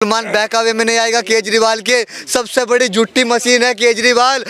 मुसलमान बहकावे में नहीं आएगा। केजरीवाल के सबसे बड़ी झूठी मशीन है केजरीवाल।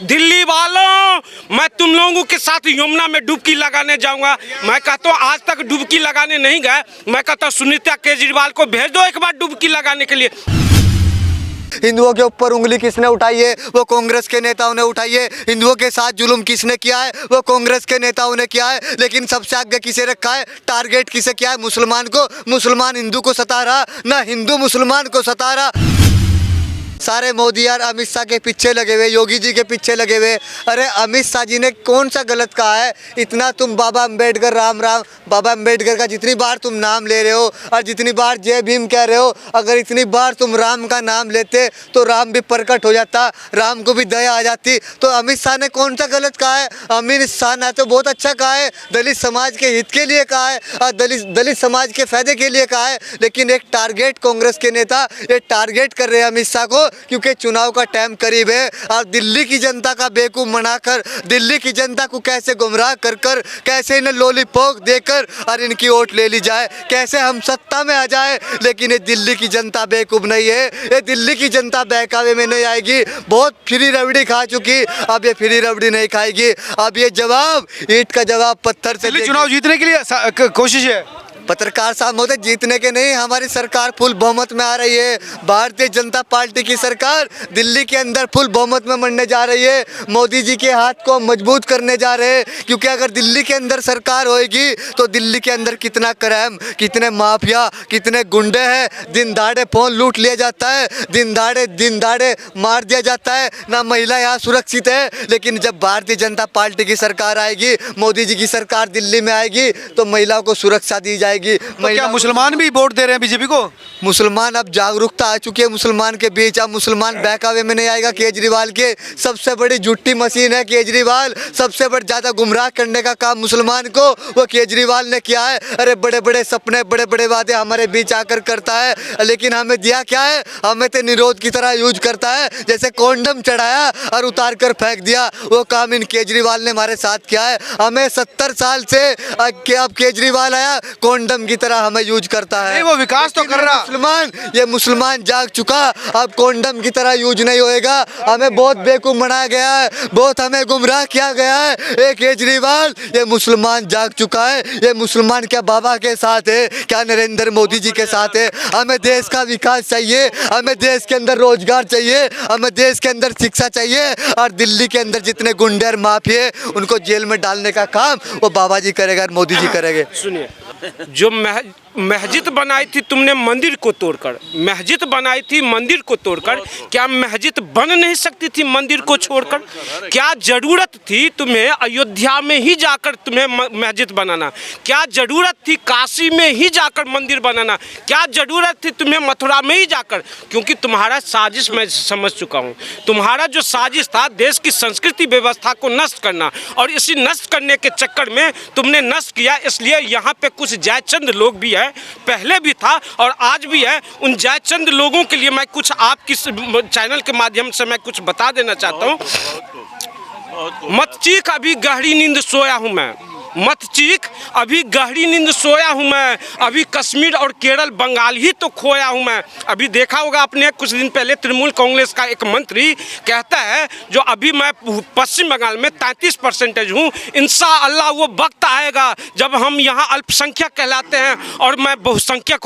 दिल्ली वालों, मैं तुम लोगों के साथ यमुना में डुबकी लगाने जाऊंगा। मैं कहता हूँ आज तक डुबकी लगाने नहीं गए। मैं कहता हूँ सुनीता केजरीवाल को भेज दो एक बार डुबकी लगाने के लिए। हिंदुओं के ऊपर उंगली किसने उठाई है? वो कांग्रेस के नेताओं ने उठाई है। हिंदुओं के साथ जुल्म किसने किया है? वो कांग्रेस के नेताओं ने किया है। लेकिन सबसे आगे किसे रखा है? टारगेट किसे किया है? मुसलमान को। मुसलमान हिंदू को सता रहा, ना हिंदू मुसलमान को सता रहा। सारे मोदी यार अमित शाह के पीछे लगे हुए, योगी जी के पीछे लगे हुए। अरे अमित शाह जी ने कौन सा गलत कहा है? इतना तुम बाबा अम्बेडकर राम राम, बाबा अम्बेडकर का जितनी बार तुम नाम ले रहे हो और जितनी बार जय भीम कह रहे हो, अगर इतनी बार तुम राम का नाम लेते तो राम भी प्रकट हो जाता, राम को भी दया आ जाती। तो अमित शाह ने कौन सा गलत कहा है? अमित शाह ने तो बहुत अच्छा कहा है, दलित समाज के हित के लिए कहा है और दलित समाज के फायदे के लिए कहा है। लेकिन एक टारगेट कांग्रेस के नेता ये टारगेट कर रहे हैं अमित शाह को, क्योंकि चुनाव का टाइम करीब है और दिल्ली की जनता का बेवकूफ बनाकर, दिल्ली की जनता को कैसे गुमराह कर कर, कैसे इन्हें लॉलीपॉप देकर और इनकी वोट ले ली जाए, कैसे हम सत्ता में आ जाए। लेकिन ये दिल्ली की जनता बेवकूफ नहीं है, ये दिल्ली की जनता बहकावे में नहीं आएगी। बहुत फ्री रबड़ी खा चुकी, अब ये फ्री रबड़ी नहीं खाएगी। अब ये जवाब ईंट का जवाब पत्थर से। चुनाव जीतने के लिए कोशिश है पत्रकार साहब महोदय, जीतने के नहीं, हमारी सरकार फुल बहुमत में आ रही है। भारतीय जनता पार्टी की सरकार दिल्ली के अंदर फुल बहुमत में बनने जा रही है। मोदी जी के हाथ को मजबूत करने जा रहे हैं, क्योंकि अगर दिल्ली के अंदर सरकार होएगी तो दिल्ली के अंदर कितना क्राइम, कितने माफिया, कितने गुंडे हैं। दिन दाड़े फोन लूट लिया जाता है, दिन दाड़े मार दिया जाता है, ना महिला यहाँ सुरक्षित है। लेकिन जब भारतीय जनता पार्टी की सरकार आएगी, मोदी जी की सरकार दिल्ली में आएगी तो महिलाओं को सुरक्षा दी जाएगी। तो क्या मुसलमान भी वोट दे रहे हैं बीजेपी को? मुसलमान अब जागरूकता आ चुकी है मुसलमान के बीच। अब मुसलमान बहकावे में नहीं आएगा। केजरीवाल के सबसे बड़ी झूठी मशीन है केजरीवाल। सबसे बड़ा ज्यादा गुमराह करने का काम मुसलमान को वो केजरीवाल ने किया है। अरे बड़े बड़े सपने, बड़े बड़े वादे हमारे बीच आकर करता है, लेकिन हमें दिया क्या है? हमें तो निरोध की तरह यूज करता है, जैसे कॉन्डम चढ़ाया और उतार कर फेंक दिया। वो काम इन केजरीवाल ने हमारे साथ किया है। हमें 70 साल से अब केजरीवाल आया, कॉन्डम की तरह हमें यूज करता है। नहीं, वो विकास तो कर रहा। ये मुसलमान जाग चुका, अब कॉन्डम की तरह यूज नहीं होएगा। हमें बहुत बेवकूफ बनाया गया है, बहुत हमें गुमराह किया गया है। ये केजरीवाल, ये मुसलमान जाग चुका है। ये मुसलमान क्या बाबा के साथ है, क्या नरेंद्र मोदी जी के साथ है? हमें देश का विकास चाहिए, हमें देश के अंदर रोजगार चाहिए, हमें देश के अंदर शिक्षा चाहिए। और दिल्ली के अंदर जितने गुंडे और माफिया उनको जेल में डालने का काम वो बाबा जी करेगा और मोदी जी करेंगे। सुनिए, जो मस्जिद बनाई थी तुमने मंदिर को तोड़कर, मस्जिद बनाई थी मंदिर को तोड़कर, क्या मस्जिद बन नहीं सकती थी मंदिर को छोड़कर? क्या जरूरत थी तुम्हें अयोध्या में ही जाकर तुम्हें मस्जिद बनाना? क्या जरूरत थी काशी में ही जाकर मंदिर बनाना? क्या जरूरत थी तुम्हें मथुरा में ही जाकर? क्योंकि तुम्हारा साजिश मैं समझ चुका हूँ। तुम्हारा जो साजिश था देश की संस्कृति व्यवस्था को नष्ट करना, और इसी नष्ट करने के चक्कर में तुमने नष्ट किया। इसलिए यहाँ पे कुछ जयचंद लोग भी है, पहले भी था और आज भी है। उन जयचंद लोगों के लिए मैं कुछ आपकी चैनल के माध्यम से मैं कुछ बता देना चाहता हूँ। मत चीख अभी गहरी नींद सोया हूँ मैं, मत चीख अभी गहरी नींद सोया हूँ मैं, अभी कश्मीर और केरल बंगाल ही तो खोया हूँ मैं। अभी देखा होगा आपने कुछ दिन पहले तृणमूल कांग्रेस का एक मंत्री कहता है जो अभी मैं पश्चिम बंगाल में 33% हूँ, इंशाअल्लाह वो वक्त आएगा जब हम यहाँ अल्पसंख्यक कहलाते हैं और मैं बहुसंख्यक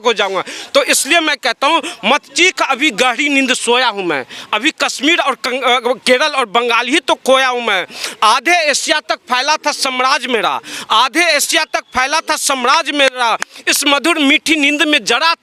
हो जाऊँगा। तो इसलिए मैं कहता हूँ मत चीख अभी गहरी नींद सोया हूँ मैं, अभी कश्मीर और केरल और बंगाल ही तो खोया हूँ मैं। आधे एशिया तक फैला था साम्राज्य मेरा, आधे एशिया तक फैला था साम्राज्य मेरा। इस मधुर मीठी नींद में जरा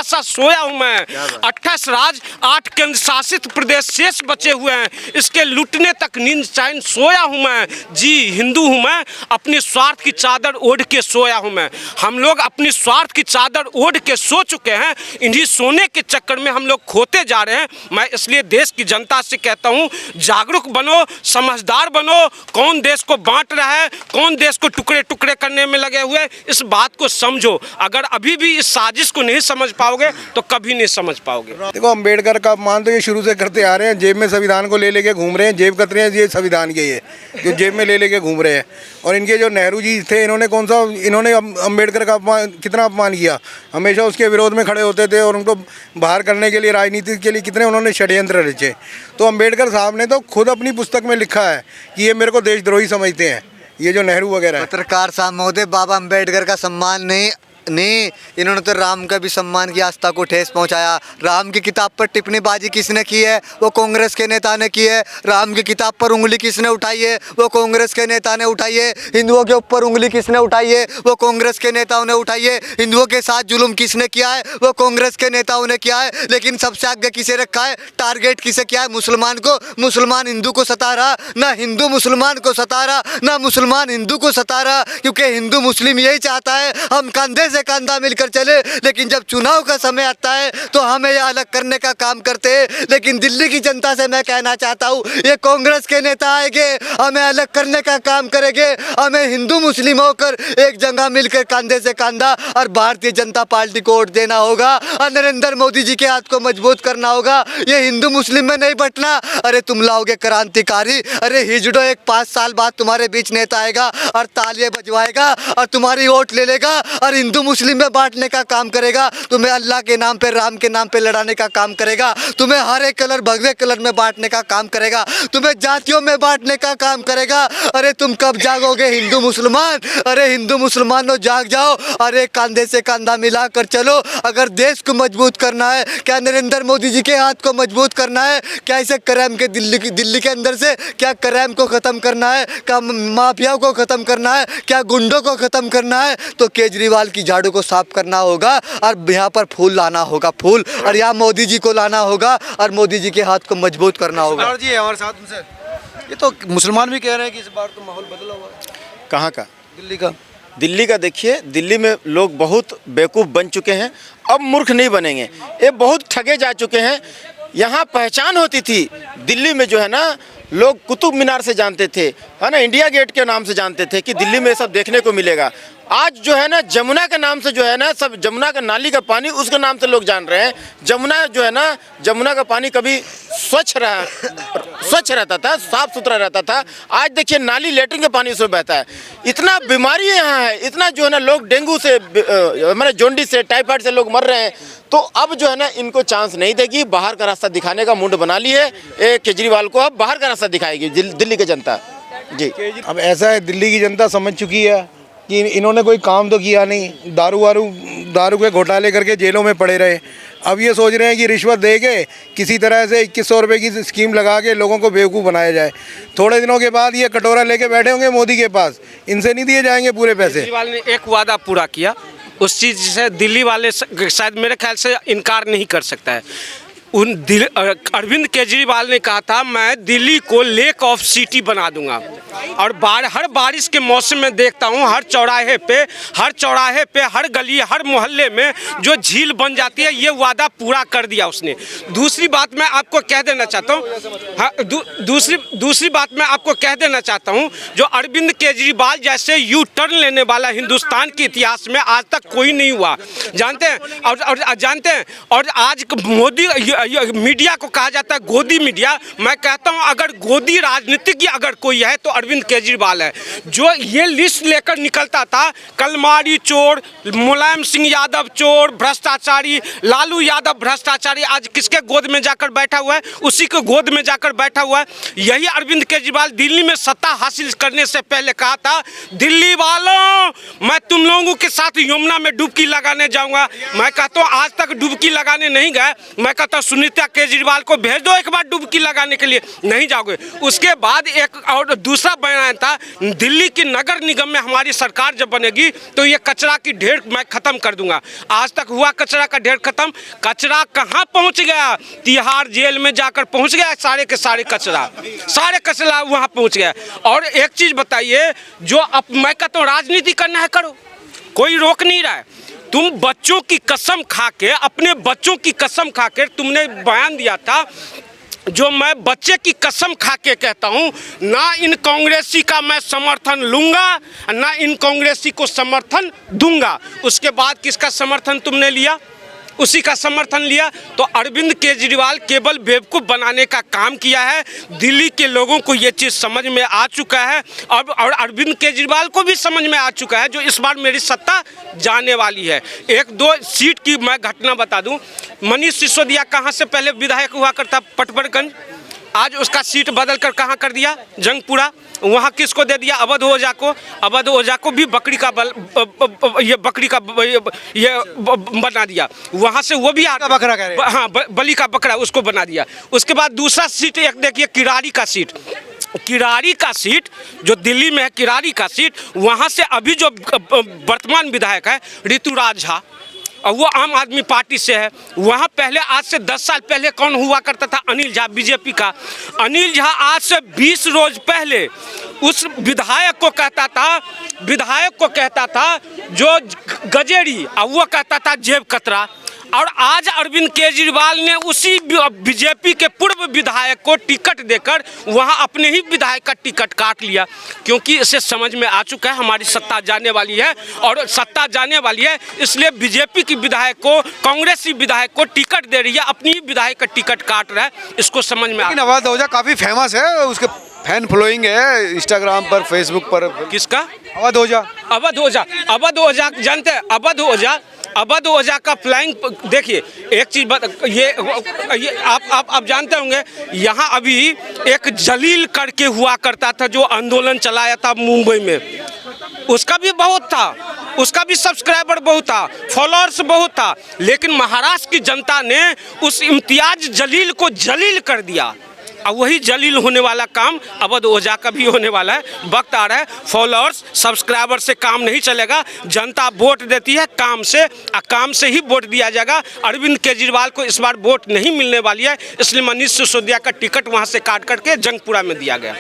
सा सोया हूँ मैं। 28 राज्य 8 केंद्र शासित प्रदेश शेष बचे हुए हैं, इसके लूटने तक नींद चैन सोया हूँ मैं। जी हिंदू हूँ मैं, अपनी स्वार्थ की चादर ओढ़ के सोया हूँ मैं। हम लोग अपनी स्वार्थ की चादर ओढ़ के सो चुके हैं, इन्हीं सोने के चक्कर में हम लोग खोते जा रहे हैं। मैं इसलिए देश की जनता से कहता हूँ जागरूक बनो, समझदार बनो। कौन देश को बांट रहा है, कौन देश को टुकड़े टुकड़े करने में लगे हुए हैं। इस बात को समझो। अगर अभी भी इस साजिश को नहीं समझ पाओगे तो कभी नहीं समझ पाओगे। देखो, अम्बेडकर का अपमान तो ये शुरू से करते आ रहे हैं। जेब में संविधान को ले लेके घूम रहे हैं, जेब कतरे हैं ये संविधान के, ये जो जेब में ले लेके घूम रहे हैं। और इनके जो नेहरू जी थे, इन्होंने अम्बेडकर का कितना अपमान किया, हमेशा उसके विरोध में खड़े होते थे और उनको बाहर करने के लिए, राजनीति के लिए कितने उन्होंने षड्यंत्र रचे। तो अम्बेडकर साहब ने तो खुद अपनी पुस्तक में लिखा है कि ये मेरे को देशद्रोही समझते हैं, ये जो नेहरू वगैरह है। पत्रकार साहब महोदय, बाबा अम्बेडकर का सम्मान नहीं, इन्होंने तो राम का भी सम्मान की आस्था को ठेस पहुंचाया। राम की किताब पर टिप्पणीबाजी किसने की है? वो कांग्रेस के नेता ने की है। राम की किताब पर उंगली किसने उठाई है? वो कांग्रेस के नेता ने उठाई है। हिंदुओं के ऊपर उंगली किसने उठाई है? वो कांग्रेस के नेताओं ने उठाई है। हिंदुओं के साथ जुल्म किसने किया है? वो कांग्रेस के नेताओं ने किया है। लेकिन सबसे आगे किसे रखा है? टारगेट किसे किया है? मुसलमान को। मुसलमान हिंदू को सता रहा ना, हिंदू मुसलमान को सता रहा ना, मुसलमान हिंदू को सता रहा। क्योंकि हिंदू मुस्लिम यही चाहता है हम कंधे से कंधा मिलकर चले। लेकिन जब चुनाव का समय आता है तो हमें यह अलग करने का काम करते हैं। लेकिन दिल्ली की जनता से मैं कहना चाहता हूँ, ये कांग्रेस के नेता आएंगे, हमें अलग करने का काम करेंगे। हमें हिंदू मुस्लिम होकर एक जगह मिलकर कंधे से कंधा और भारतीय जनता पार्टी को वोट देना होगा और नरेंद्र मोदी जी के हाथ को मजबूत करना होगा। ये हिंदू मुस्लिम में नहीं बंटना। अरे तुम लाओगे क्रांतिकारी, अरे हिजड़ो एक 5 साल बाद तुम्हारे बीच नेता आएगा और तालियां बजवाएगा और तुम्हारी वोट ले लेगा और हिंदू मुस्लिम में बांटने का काम करेगा। तुम्हें अल्लाह के नाम पे, राम के नाम पे लड़ाने का काम करेगा। तुम्हें हरे कलर, भगवे कलर में बांटने का काम करेगा। तुम्हें जातियों में बांटने का काम करेगा। अरे तुम कब जागोगे हिंदू मुसलमान? अरे हिंदू मुसलमानों जाग जाओ। अरे कंधे से कंधा मिलाकर चलो। अगर देश को मजबूत करना है, क्या नरेंद्र मोदी जी के हाथ को मजबूत करना है? क्या इसे क्राइम के दिल्ली के अंदर से क्या क्राइम को ख़त्म करना है? क्या माफियाओं को ख़त्म करना है? क्या गुंडों को ख़त्म करना है? तो केजरीवाल की झाड़ू को साफ करना होगा और यहाँ पर फूल लाना होगा, फूल, और यहाँ मोदी जी को लाना होगा और मोदी जी के हाथ को मजबूत करना होगा। जी हमारे साथ उनसे, ये तो मुसलमान भी कह रहे हैं कि इस बार तो माहौल बदला हुआ है। कहाँ का? दिल्ली का। दिल्ली का देखिए, दिल्ली में लोग बहुत बेवकूफ़ बन चुके हैं, अब मूर्ख नहीं बनेंगे। ये बहुत ठगे जा चुके हैं। यहाँ पहचान होती थी दिल्ली में, जो है ना, लोग कुतुब मीनार से जानते थे, है ना, इंडिया गेट के नाम से जानते थे कि दिल्ली में सब देखने को मिलेगा। आज जो है ना, जमुना के नाम से जो है ना, सब जमुना का नाली का पानी उसके नाम से लोग जान रहे हैं। जमुना जो है ना, जमुना का पानी कभी स्वच्छ रहता था, साफ सुथरा रहता था। आज देखिए नाली, लेटरिन का पानी उसमें बहता है। इतना बीमारी यहाँ है, इतना जो है ना, लोग डेंगू से, मतलब जॉन्डिस से, टाइफाइड से लोग मर रहे हैं। तो अब जो है ना, इनको चांस नहीं देगी। बाहर का रास्ता दिखाने का मुंड बना ली है केजरीवाल को। अब बाहर का रास्ता दिखाएगी दिल्ली की जनता जी। अब ऐसा है, दिल्ली की जनता समझ चुकी है कि इन्होंने कोई काम तो किया नहीं, दारू के घोटाले करके जेलों में पड़े रहे। अब ये सोच रहे हैं कि रिश्वत दे के किसी तरह से 2100 रुपये की स्कीम लगा के लोगों को बेवकूफ़ बनाया जाए। थोड़े दिनों के बाद ये कटोरा लेके बैठे होंगे मोदी के पास, इनसे नहीं दिए जाएंगे पूरे पैसे। केजरीवाल ने एक वादा पूरा किया, उस चीज़ से दिल्ली वाले शायद मेरे ख्याल से इनकार नहीं कर सकता है। अरविंद केजरीवाल ने कहा था, मैं दिल्ली को लेक ऑफ सिटी बना दूंगा। और हर बारिश के मौसम में देखता हूँ हर चौराहे पे, हर गली, हर मोहल्ले में जो झील बन जाती है, ये वादा पूरा कर दिया उसने। दूसरी बात मैं आपको कह देना चाहता हूँ, दूसरी बात मैं आपको कह देना चाहता हूँ, जो अरविंद केजरीवाल जैसे यू टर्न लेने वाला हिंदुस्तान के इतिहास में आज तक कोई नहीं हुआ, जानते हैं। और आज मोदी मीडिया को कहा जाता है गोदी मीडिया। मैं कहता हूं अगर गोदी राजनीतिज्ञ अगर कोई है तो अरविंद केजरीवाल है। जो ये लिस्ट लेकर निकलता था, कलमाड़ी चोर, मुलायम सिंह यादव चोर, भ्रष्टाचारी, लालू यादव भ्रष्टाचारी, आज किसके गोद में जाकर बैठा हुआ है? उसी के गोद में जाकर बैठा हुआ है। यही अरविंद केजरीवाल दिल्ली में सत्ता हासिल करने से पहले कहा था, दिल्ली वालों मैं तुम लोगों के साथ यमुना में डुबकी लगाने जाऊंगा। मैं कहता हूँ आज तक डुबकी लगाने नहीं गए। मैं कहता हूँ सुनीता केजरीवाल को भेज दो एक बार डुबकी लगाने के लिए, नहीं जाओगे। उसके बाद एक और दूसरा बयान था, दिल्ली की नगर निगम में हमारी सरकार जब बनेगी तो ये कचरा की ढेर मैं खत्म कर दूंगा। आज तक हुआ कचरा का ढेर खत्म? कचरा कहाँ पहुंच गया? तिहाड़ जेल में जाकर पहुंच गया सारे के सारे कचरा वहां पहुंच गया। और एक चीज बताइए, जो अब मैं कहता हूँ राजनीति करना है करो, कोई रोक नहीं रहा है। तुम बच्चों की कसम खा के, अपने बच्चों की कसम खा के तुमने बयान दिया था जो मैं बच्चे की कसम खा के कहता हूं, ना इन कांग्रेसी का मैं समर्थन लूंगा, ना इन कांग्रेसी को समर्थन दूंगा। उसके बाद किसका समर्थन तुमने लिया? उसी का समर्थन लिया। तो अरविंद केजरीवाल केवल बेवकूफ़ बनाने का काम किया है। दिल्ली के लोगों को ये चीज़ समझ में आ चुका है और अरविंद केजरीवाल को भी समझ में आ चुका है जो इस बार मेरी सत्ता जाने वाली है। एक दो सीट की मैं घटना बता दूं। मनीष सिसोदिया कहाँ से पहले विधायक हुआ करता? पटपरगंज। आज उसका सीट बदल कर कहाँ कर दिया? जंगपुरा। वहाँ किसको दे दिया? अवध ओझा को। अवध ओझा को भी बकरी का बना दिया। वहाँ से वो भी बकरा कह रहे हैं। हाँ, बलि का बकरा उसको बना दिया। उसके बाद दूसरा सीट एक देखिए, किरारी का सीट। किरारी का सीट जो दिल्ली में है, किरारी का सीट, वहाँ से अभी जो वर्तमान विधायक है ऋतुराज झा, और वो आम आदमी पार्टी से है। वहाँ पहले आज से 10 साल पहले कौन हुआ करता था? अनिल झा, बीजेपी का। अनिल झा आज से 20 रोज पहले उस विधायक को कहता था जो गजेड़ी, और वो कहता था जेब कतरा। और आज अरविंद केजरीवाल ने उसी बीजेपी के पूर्व विधायक को टिकट देकर वहां अपने ही विधायक का टिकट काट लिया, क्योंकि इसे समझ में आ चुका है हमारी सत्ता जाने वाली है। और सत्ता जाने वाली है इसलिए बीजेपी की विधायक को, कांग्रेसी विधायक को टिकट दे रही है, अपनी ही विधायक का टिकट काट रहा है। इसको समझ में आ। लेकिन अवध ओझा काफ़ी फेमस है, उसके फैन फॉलोइंग है इंस्टाग्राम पर, फेसबुक पर। किसका? अवध ओझा। अवध ओझा। अवध ओझा जानते हैं? अवध ओझा का फ्लाइंग देखिए। एक चीज ये आप जानते होंगे, यहाँ अभी एक जलील करके हुआ करता था जो आंदोलन चलाया था मुंबई में, उसका भी बहुत था, उसका भी सब्सक्राइबर बहुत था, फॉलोअर्स बहुत था। लेकिन महाराष्ट्र की जनता ने उस इम्तियाज जलील को जलील कर दिया। अब वही जलील होने वाला काम अवध ओझा का भी होने वाला है। वक्त आ रहा है। फॉलोअर्स, सब्सक्राइबर से काम नहीं चलेगा। जनता वोट देती है काम से, और काम से ही वोट दिया जाएगा। अरविंद केजरीवाल को इस बार वोट नहीं मिलने वाली है, इसलिए मनीष सिसोदिया का टिकट वहां से काट करके जंगपुरा में दिया गया।